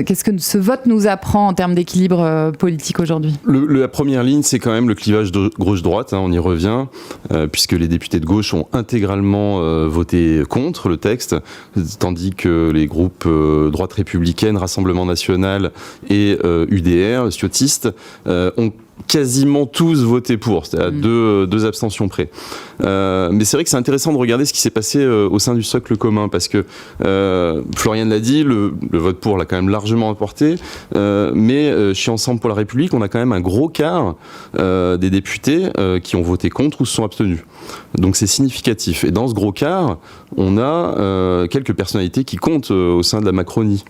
Qu'est-ce que ce vote nous apprend en termes d'équilibre politique aujourd'hui ? La première ligne, c'est quand même le clivage de gauche-droite, on y revient, puisque les députés de gauche ont intégralement voté contre le texte, tandis que les groupes droite républicaine, Rassemblement national et UDR, sciotistes, ont quasiment tous voté pour, c'était à deux abstentions près. Mais c'est vrai que c'est intéressant de regarder ce qui s'est passé au sein du socle commun, parce que Floriane l'a dit, le vote pour l'a quand même largement apporté, mais chez Ensemble pour la République, on a quand même un gros quart des députés qui ont voté contre ou se sont abstenus. Donc c'est significatif. Et dans ce gros quart, on a quelques personnalités qui comptent au sein de la Macronie.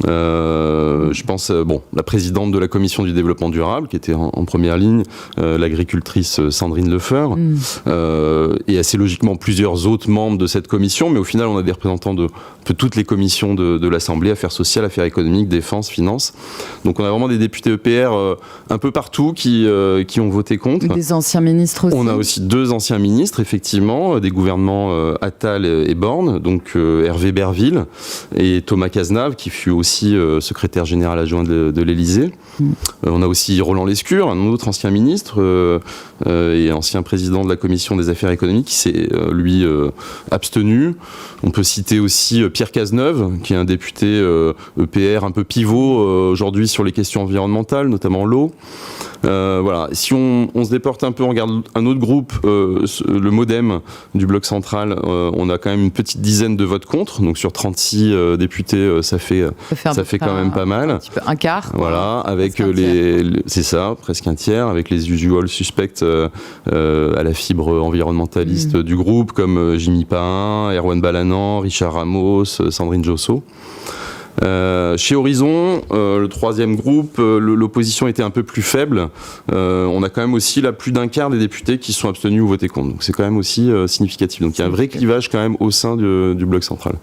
Je pense, la présidente de la Commission du développement durable, qui était en première ligne, l'agricultrice Sandrine Lefeur, et assez logiquement plusieurs autres membres de cette commission, mais au final, on a des représentants de toutes les commissions de l'Assemblée, affaires sociales, affaires économiques, défense, finances. Donc on a vraiment des députés EPR un peu partout qui ont voté contre. Des anciens ministres aussi. On a aussi 2 anciens ministres, effectivement, des gouvernements Attal et Borne, donc Hervé Berville et Thomas Cazenave, qui fut aussi secrétaire général adjoint de l'Élysée. On a aussi Roland Lescure, un autre ancien ministre et ancien président de la commission des affaires économiques, qui s'est, lui, abstenu. On peut citer aussi Pierre Cazeneuve, qui est un député EPR un peu pivot aujourd'hui sur les questions environnementales, notamment l'eau. Voilà. Si on se déporte un peu, on regarde un autre groupe, le MoDem du bloc central, on a quand même une petite dizaine de votes contre, donc sur 36 députés, ça fait quand même pas mal. Un petit peu un quart. Voilà, avec c'est ça, presque un tiers, avec les usual suspects à la fibre environnementaliste du groupe, comme Jimmy Pahin, Erwan Balanant, Richard Ramos, Sandrine Josso. Chez Horizon, le troisième groupe, l'opposition était un peu plus faible. On a quand même aussi là plus d'un quart des députés qui se sont abstenus ou votés contre. Donc c'est quand même aussi significatif. Donc il y a un vrai clivage quand même au sein du bloc central.